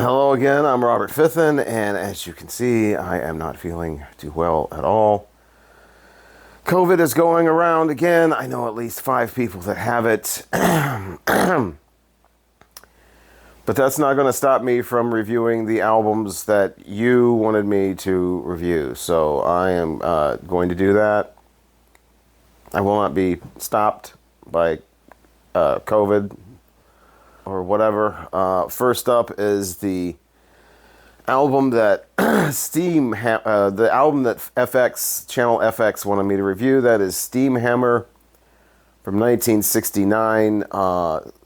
Hello again, I'm Robert Fithen, and as you can see, I am not feeling too well at all. COVID is going around again. I know at least 5 people that have it. But that's not going to stop me from reviewing the albums that you wanted me to review. So I am going to do that. I will not be stopped by COVID or whatever. First up is the album that the album that Channel FX wanted me to review. That is Steamhammer from 1969,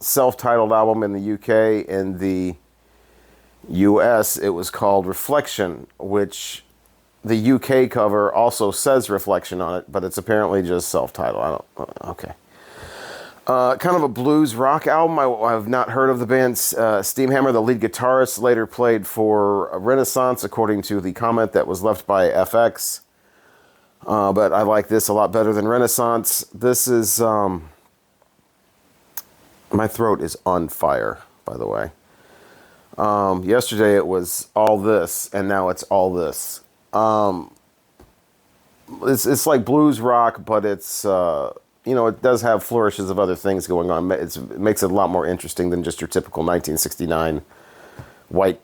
self-titled album in the UK. In the US, it was called Reflection, which the UK cover also says Reflection on it, but it's apparently just self-titled. Okay. Kind of a blues rock album. I have not heard of the band Steamhammer. The lead guitarist later played for Renaissance, according to the comment that was left by FX. But I like this a lot better than Renaissance. This is... my throat is on fire, by the way. Yesterday it was all this, and now it's all this. It's like blues rock, but it's... it does have flourishes of other things going on. It makes it a lot more interesting than just your typical 1969 white,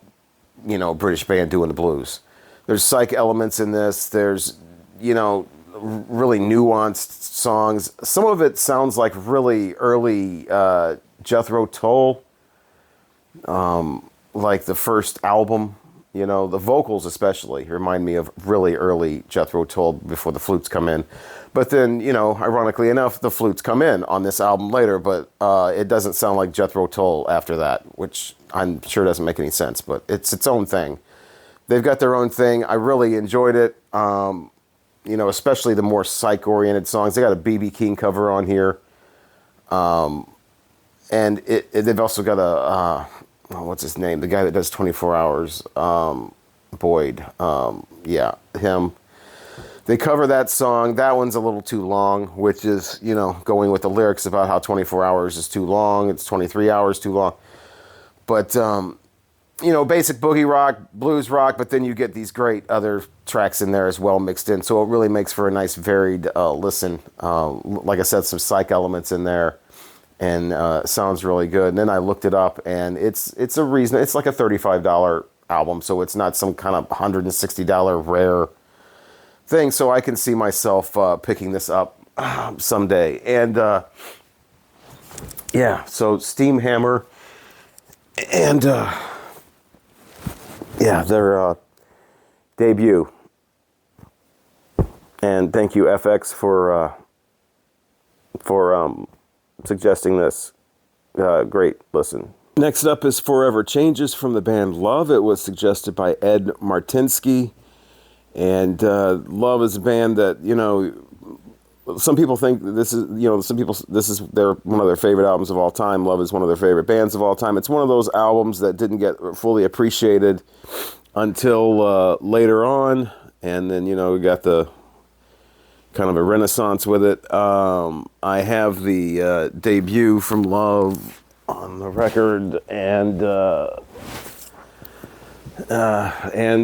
British band doing the blues. There's psych elements in this. There's, really nuanced songs. Some of it sounds like really early Jethro Tull, like the first album. The vocals especially remind me of really early Jethro Tull before the flutes come in. But then, ironically enough, the flutes come in on this album later, but it doesn't sound like Jethro Tull after that, which I'm sure doesn't make any sense, but it's its own thing. They've got their own thing. I really enjoyed it, especially the more psych-oriented songs. They got a B.B. King cover on here. And they've also got a... what's his name? The guy that does 24 Hours, Boyd. Yeah, him. They cover that song. That one's a little too long, which is, going with the lyrics about how 24 hours is too long. It's 23 hours too long. But, basic boogie rock, blues rock, but then you get these great other tracks in there as well mixed in. So it really makes for a nice varied listen. Like I said, some psych elements in there. And sounds really good. And then I looked it up, and it's like a $35 album, so it's not some kind of $160 rare thing. So I can see myself picking this up someday. And so Steamhammer, and their debut. And thank you, FX, for suggesting this. Great listen. Next up is Forever Changes from the band Love. It was suggested by Ed Martinsky. And Love is a band that, some people think this is, this is one of their favorite albums of all time. Love is one of their favorite bands of all time. It's one of those albums that didn't get fully appreciated until later on. And then, we got the kind of a renaissance with it. I have the debut from Love on the record, and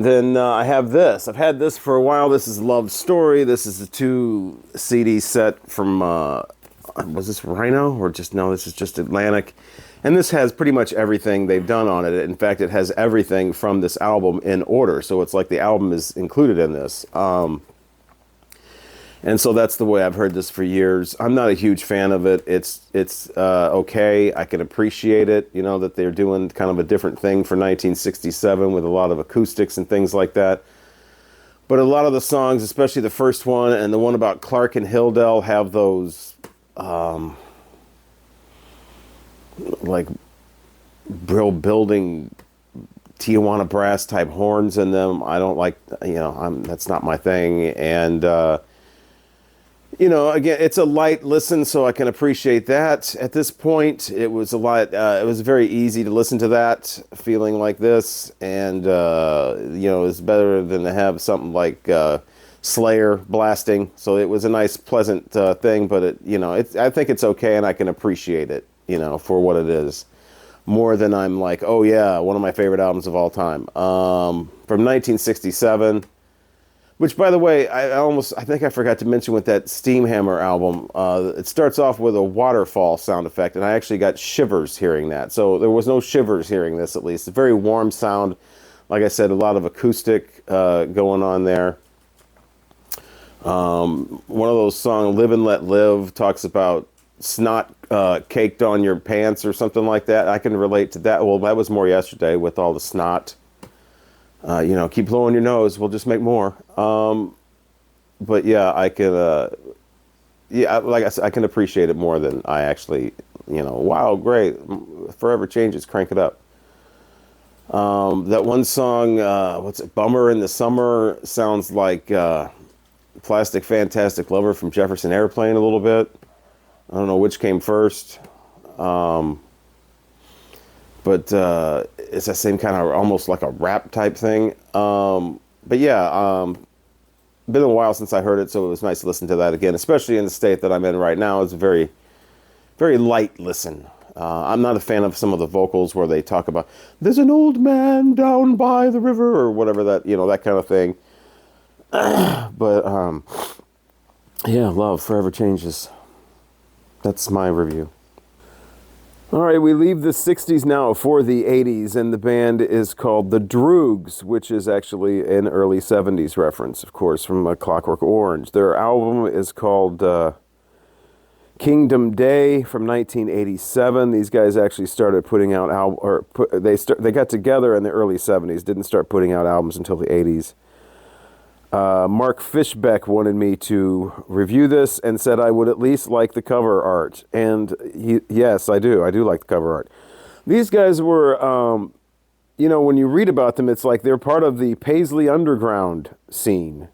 then I have this. I've had this for a while. This is Love's Story. This is a 2 CD set from, was this Rhino? Or this is just Atlantic. And this has pretty much everything they've done on it. In fact, it has everything from this album in order. So it's like the album is included in this. And so that's the way I've heard this for years. I'm not a huge fan of it. It's okay. I can appreciate it, that they're doing kind of a different thing for 1967 with a lot of acoustics and things like that. But a lot of the songs, especially the first one and the one about Clark and Hildell, have those like building Tijuana brass type horns in them. I don't like, that's not my thing. And again, it's a light listen, so I can appreciate that. At this point, it was it was very easy to listen to that, feeling like this, and it's better than to have something like Slayer blasting. So it was a nice, pleasant thing, but I think it's okay, and I can appreciate it, for what it is. more than I'm like, oh yeah, one of my favorite albums of all time. From 1967, which, by the way, I think I forgot to mention with that Steamhammer album, it starts off with a waterfall sound effect, and I actually got shivers hearing that. So there was no shivers hearing this, at least. A very warm sound. Like I said, a lot of acoustic going on there. One of those songs, Live and Let Live, talks about snot caked on your pants or something like that. I can relate to that. Well, that was more yesterday with all the snot. Keep blowing your nose. We'll just make more. But yeah, I can. Like I said, I can appreciate it more than I actually. Wow, great. Forever Changes. Crank it up. That one song, what's it? Bummer in the Summer sounds like Plastic Fantastic Lover from Jefferson Airplane a little bit. I don't know which came first. But it's that same kind of almost like a rap type thing. But yeah, been a while since I heard it, so it was nice to listen to that again, especially in the state that I'm in right now. It's a very, very light listen. I'm not a fan of some of the vocals where they talk about, there's an old man down by the river, or whatever that kind of thing. But, yeah, love Forever Changes. That's my review. All right, we leave the 60s now for the 80s, and the band is called the Droogs, which is actually an early 70s reference, of course, from Clockwork Orange. Their album is called Kingdom Day from 1987. These guys actually started putting out they got together in the early 70s, didn't start putting out albums until the 80s. Mark Fishbeck wanted me to review this and said I would at least like the cover art. And yes, I do. I do like the cover art. These guys were, when you read about them, it's like they're part of the Paisley Underground scene,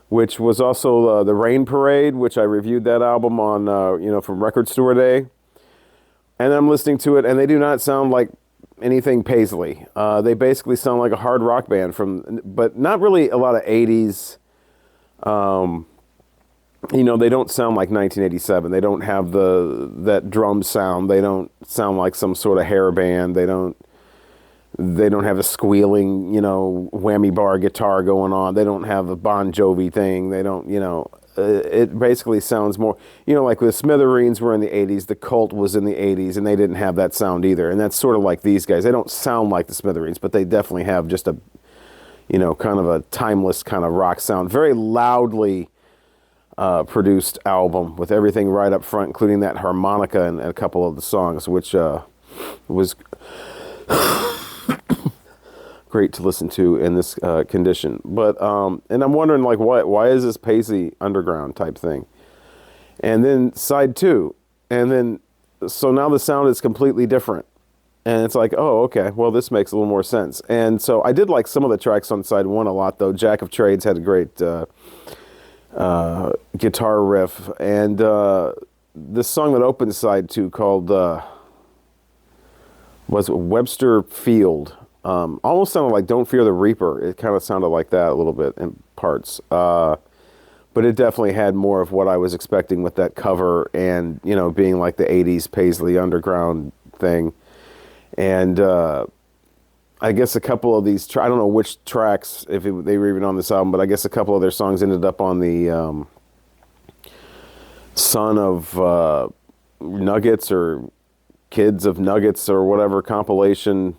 which was also the Rain Parade, which I reviewed that album on, from Record Store Day. And I'm listening to it, and they do not sound like anything Paisley. They basically sound like a hard rock band but not really a lot of 80s. They don't sound like 1987. They don't have that drum sound. They don't sound like some sort of hair band. They don't have a squealing, whammy bar guitar going on. They don't have a Bon Jovi thing. They don't, it basically sounds more, like the Smithereens were in the 80s, the Cult was in the 80s, and they didn't have that sound either. And that's sort of like these guys. They don't sound like the Smithereens, but they definitely have just a, kind of a timeless kind of rock sound. Very loudly produced album with everything right up front, including that harmonica and a couple of the songs, which was great to listen to in this condition. But and I'm wondering, like, why is this Paisley Underground type thing? And then side two, and then so now the sound is completely different, and it's like, oh, okay, well, this makes a little more sense. And so I did like some of the tracks on side one a lot, though. Jack of Trades had a great guitar riff, and this song that opens side two called was Webster Field. Almost sounded like Don't Fear the Reaper. It kind of sounded like that a little bit in parts. But it definitely had more of what I was expecting with that cover and, being like the 80s Paisley Underground thing. And I guess a couple of these, I don't know which tracks, they were even on this album, but I guess a couple of their songs ended up on the Son of Nuggets or Kids of Nuggets or whatever compilation,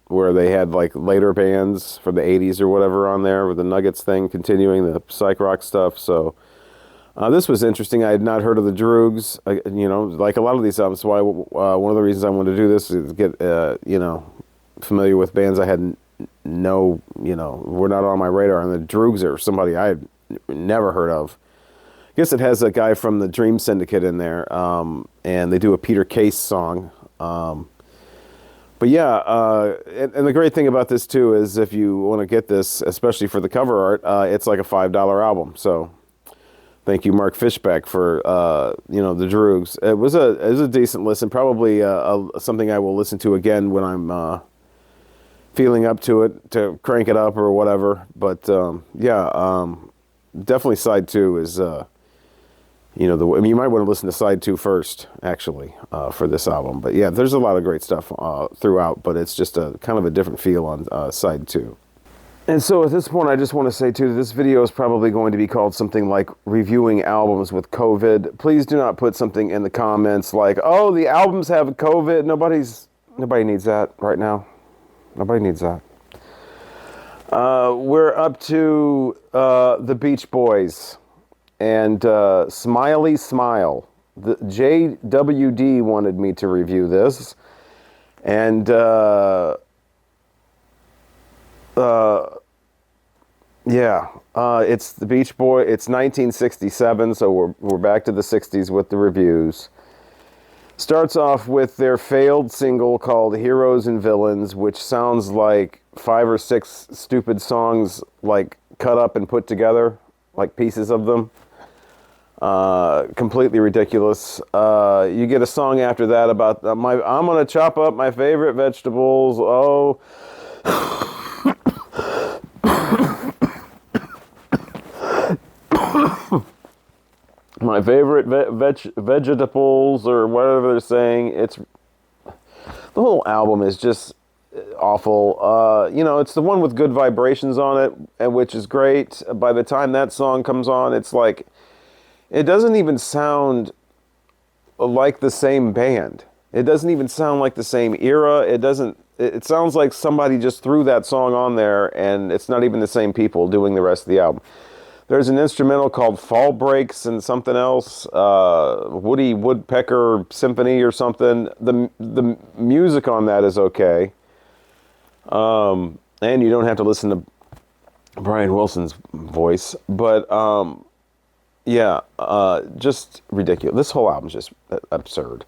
where they had like later bands from the 80s or whatever on there with the Nuggets thing, continuing the psych rock stuff. So this was interesting. I had not heard of the Droogs, like a lot of these albums. Why one of the reasons I wanted to do this is get, familiar with bands I had were not on my radar. And the Droogs are somebody I had never heard of. I guess it has a guy from the Dream Syndicate in there, and they do a Peter Case song. But yeah, and the great thing about this too is if you want to get this, especially for the cover art, it's like a $5 album. So thank you, Mark Fishbeck, for the Droogs. It was a decent listen, probably something I will listen to again when I'm feeling up to it, to crank it up or whatever. But definitely side two is you know, I mean, you might want to listen to side 2 first, actually, for this album. But yeah, there's a lot of great stuff throughout, but it's just a kind of a different feel on side 2. And so at this point, I just want to say, too, this video is probably going to be called something like Reviewing Albums with COVID. Please do not put something in the comments like, oh, the albums have COVID. Nobody needs that right now. Nobody needs that. We're up to the Beach Boys and Smiley Smile. The JWD wanted me to review this. And it's the Beach Boy. It's 1967, so we're back to the 60s with the reviews. Starts off with their failed single called Heroes and Villains, which sounds like 5 or 6 stupid songs like cut up and put together, like pieces of them. Completely ridiculous. You get a song after that about I'm gonna chop up my favorite vegetables. Oh. My favorite vegetables, or whatever they're saying. The whole album is just awful. You know, it's the one with Good Vibrations on it, and which is great. By the time that song comes on, it's like, it doesn't even sound like the same band. It doesn't even sound like the same era. It sounds like somebody just threw that song on there, and it's not even the same people doing the rest of the album. There's an instrumental called Fall Breaks and something else, Woody Woodpecker Symphony or something. The music on that is okay. And you don't have to listen to Brian Wilson's voice. But, just ridiculous. This whole album's just absurd.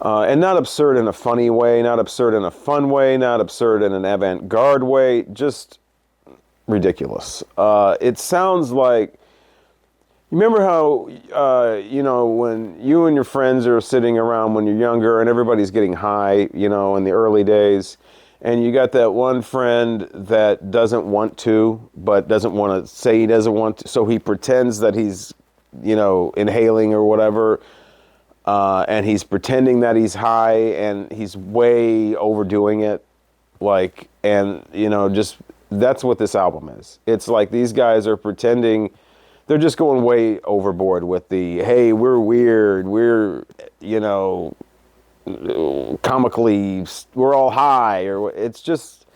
And not absurd in a funny way, not absurd in a fun way, not absurd in an avant-garde way, just ridiculous. It sounds like, you remember how, you know, when you and your friends are sitting around when you're younger and everybody's getting high, you know, in the early days, and you got that one friend that doesn't want to, but doesn't want to say he doesn't want to, so he pretends that he's, you know, inhaling or whatever, and he's pretending that he's high, and he's way overdoing it, like, and, you know, just, that's what this album is. It's like these guys are pretending, they're just going way overboard with the, hey, we're weird, we're, you know, comically, we're all high, or it's just,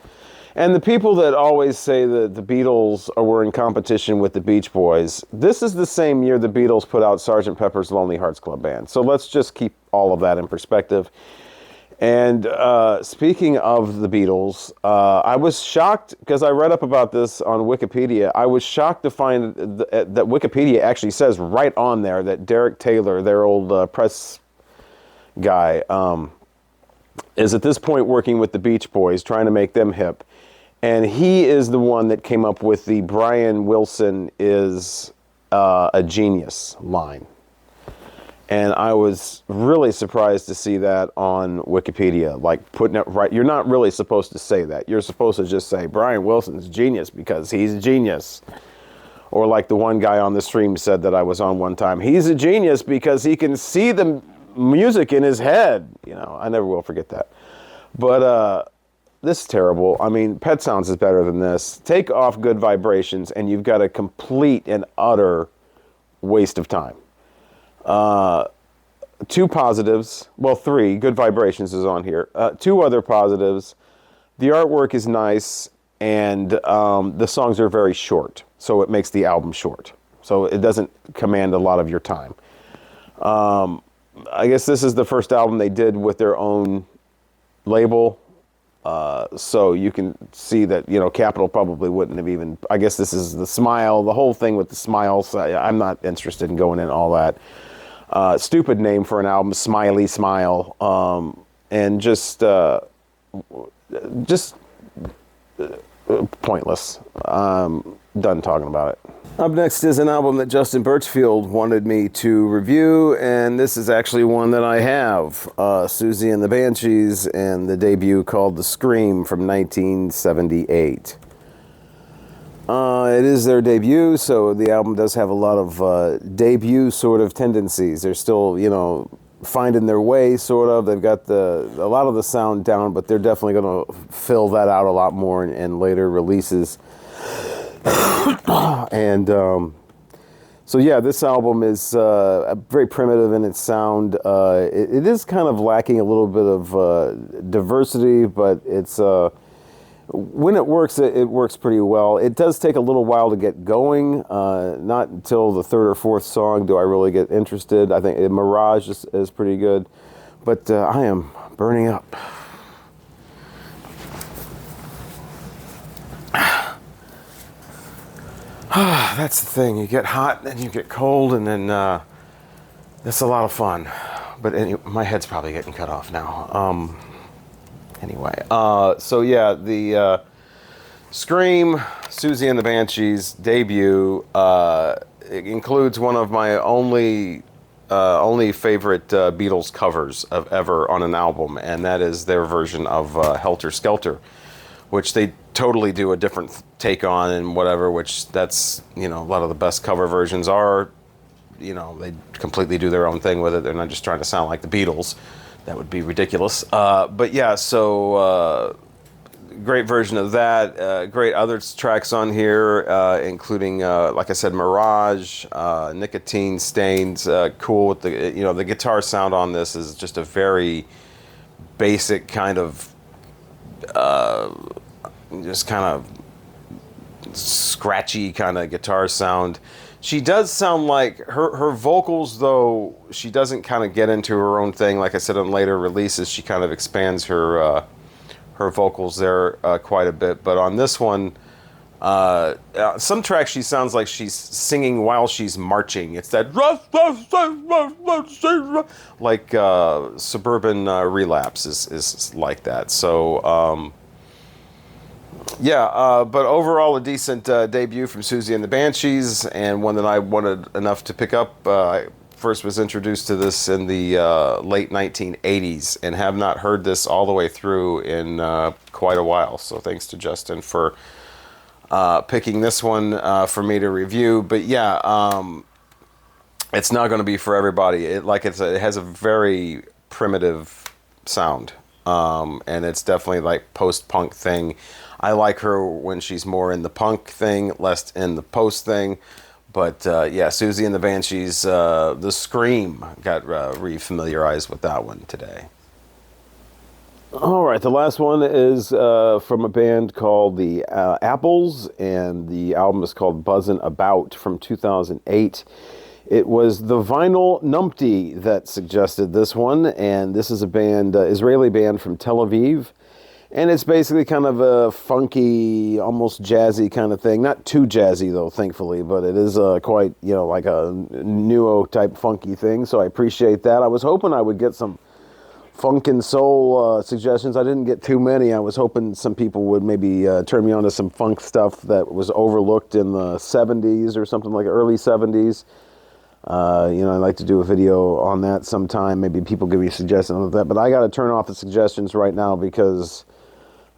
and the people that always say that the Beatles were in competition with the Beach Boys, this is the same year the Beatles put out Sgt. Pepper's Lonely Hearts Club Band. So let's just keep all of that in perspective. And speaking of the Beatles, I was shocked, because I read up about this on Wikipedia. I was shocked to find that Wikipedia actually says right on there that Derek Taylor, their old press guy, is at this point working with the Beach Boys, trying to make them hip. And he is the one that came up with the Brian Wilson is a genius line. And I was really surprised to see that on Wikipedia, like putting it right. You're not really supposed to say that. You're supposed to just say, Brian Wilson's genius because he's a genius. Or like the one guy on the stream said that I was on one time, he's a genius because he can see the music in his head. You know, I never will forget that. But this is terrible. I mean, Pet Sounds is better than this. Take off Good Vibrations and you've got a complete and utter waste of time. 2 positives, well, 3, Good Vibrations is on here. 2 other positives, the artwork is nice, and the songs are very short, so it makes the album short. So it doesn't command a lot of your time. I guess this is the first album they did with their own label, so you can see that, you know, Capitol probably wouldn't have even, I guess this is the Smile, the whole thing with the Smile, so I'm not interested in going in all that. Stupid name for an album, Smiley Smile, and just pointless. Done talking about it. Up next is an album that Justin Birchfield wanted me to review, and this is actually one that I have. Siouxsie The Banshees, and the debut called The Scream from 1978. It is their debut, so the album does have a lot of debut sort of tendencies. They're still, finding their way, sort of. They've got a lot of the sound down, but they're definitely going to fill that out a lot more in later releases. And so yeah, this album is very primitive in its sound. It is kind of lacking a little bit of diversity, but it's when it works pretty well. It does take a little while to get going. Not until the third or fourth song do I really get interested. I think Mirage is pretty good, but I am burning up. That's the thing. You get hot, then you get cold, and then that's a lot of fun. But anyway, my head's probably getting cut off now. Anyway, so yeah, the Scream, Siouxsie and the Banshees debut it includes one of my only favorite Beatles covers of ever on an album, and that is their version of Helter Skelter, which they totally do a different take on and whatever, which that's, a lot of the best cover versions are, they completely do their own thing with it. They're not just trying to sound like the Beatles. That would be ridiculous. But yeah, so great version of that. Great other tracks on here, including, like I said, Mirage, Nicotine Stains. Cool with the guitar sound on this is just a very basic kind of, just kind of scratchy kind of guitar sound. She does sound like her vocals, though she doesn't kind of get into her own thing. Like I said, on later releases, she kind of expands her vocals there quite a bit. But on this one, some tracks she sounds like she's singing while she's marching. It's that like Suburban Relapse is like that. So yeah, but overall a decent debut from Siouxsie and the Banshees, and one that I wanted enough to pick up. I first was introduced to this in the late 1980s and have not heard this all the way through in quite a while. So thanks to Justin for picking this one for me to review. But yeah, it's not going to be for everybody. It has a very primitive sound, and it's definitely like post-punk thing. I like her when she's more in the punk thing, less in the post thing. But yeah, Siouxsie and the Banshees, the Scream, got re-familiarized with that one today. All right, the last one is from a band called the Apples, and the album is called Buzzin' About from 2008. It was the Vinyl Numpty that suggested this one, and this is a band, Israeli band from Tel Aviv. And it's basically kind of a funky, almost jazzy kind of thing. Not too jazzy, though, thankfully, but it is quite, like a nuo-type funky thing, so I appreciate that. I was hoping I would get some funk and soul suggestions. I didn't get too many. I was hoping some people would maybe turn me on to some funk stuff that was overlooked in the 70s or something like early 70s. I'd like to do a video on that sometime. Maybe people give me suggestions of that, but I got to turn off the suggestions right now because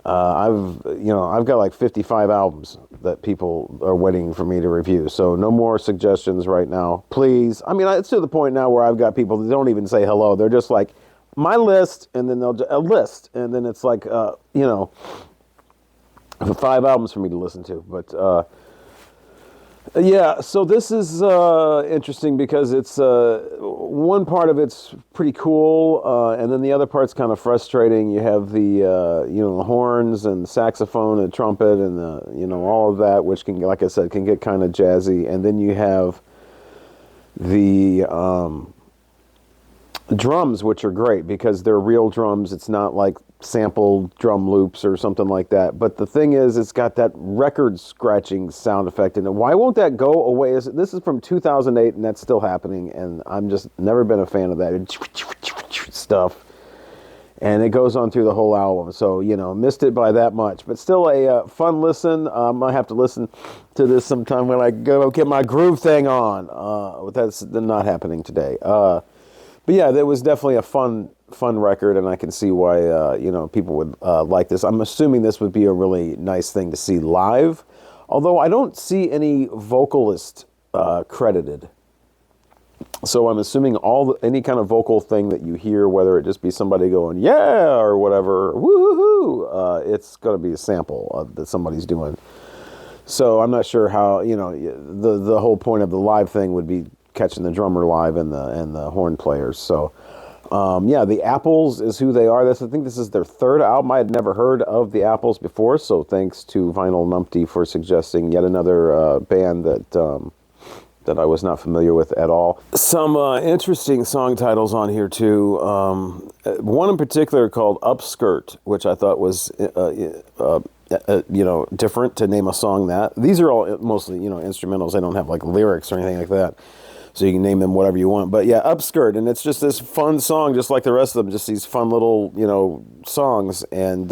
I've got like 55 albums that people are waiting for me to review. So no more suggestions right now, please. I mean, it's to the point now where I've got people that don't even say hello. They're just like, my list, and then they'll a list, and then it's like, 5 albums for me to listen to. But yeah, so this is interesting because it's one part of it's pretty cool, and then the other part's kind of frustrating. You have the the horns and the saxophone and trumpet and the all of that, which can, like I said, can get kind of jazzy, and then you have the drums, which are great because they're real drums. It's not like sampled drum loops or something like that. But the thing is, it's got that record scratching sound effect in it. Why won't that go away? This is from 2008, and that's still happening, and I'm just never been a fan of that stuff. And it goes on through the whole album, so, missed it by that much. But still a fun listen. I might have to listen to this sometime when I go get my groove thing on. That's not happening today. But yeah, that was definitely a fun record, and I can see why people would like this. I'm assuming this would be a really nice thing to see live. Although I don't see any vocalist credited. So I'm assuming any kind of vocal thing that you hear, whether it just be somebody going, yeah, or whatever, woo-hoo-hoo, it's going to be a sample that somebody's doing. So I'm not sure how, the whole point of the live thing would be catching the drummer live and the horn players. So, the Apples is who they are. I think this is their third album. I had never heard of the Apples before, so thanks to vinylcommunity for suggesting yet another band that I was not familiar with at all. Some interesting song titles on here too. One in particular called Upskirt, which I thought was different to name a song that. These are all mostly instrumentals. They don't have like lyrics or anything like that, so you can name them whatever you want. But yeah, Upskirt, and it's just this fun song, just like the rest of them. Just these fun little songs, and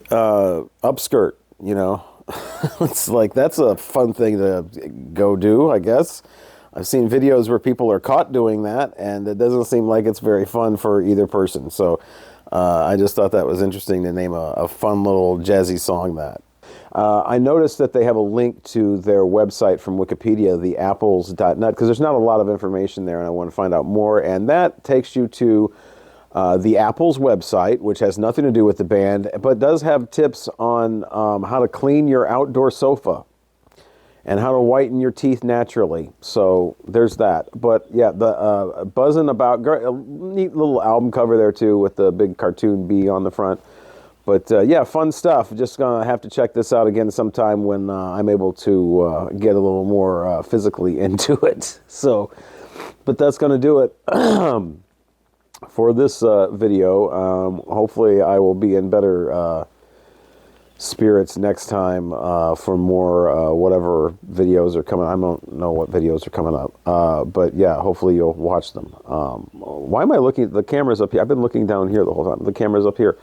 Upskirt, it's like, that's a fun thing to go do, I guess. I've seen videos where people are caught doing that, and it doesn't seem like it's very fun for either person. So I just thought that was interesting to name a fun little jazzy song that. I noticed that they have a link to their website from Wikipedia, theapples.net, because there's not a lot of information there, and I want to find out more. And that takes you to the Apples website, which has nothing to do with the band, but does have tips on how to clean your outdoor sofa and how to whiten your teeth naturally. So there's that. But yeah, the buzzing about, a neat little album cover there too with the big cartoon bee on the front. But yeah, fun stuff. Just gonna have to check this out again sometime when I'm able to get a little more physically into it. So, but that's gonna do it for this video. Hopefully I will be in better spirits next time for more whatever videos are coming. I don't know what videos are coming up, but yeah, hopefully you'll watch them. Why am I looking? The camera's up here. I've been looking down here the whole time. The camera's up here.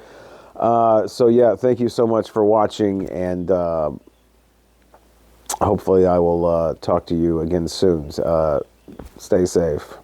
So yeah, thank you so much for watching, and hopefully I will talk to you again soon. Stay safe.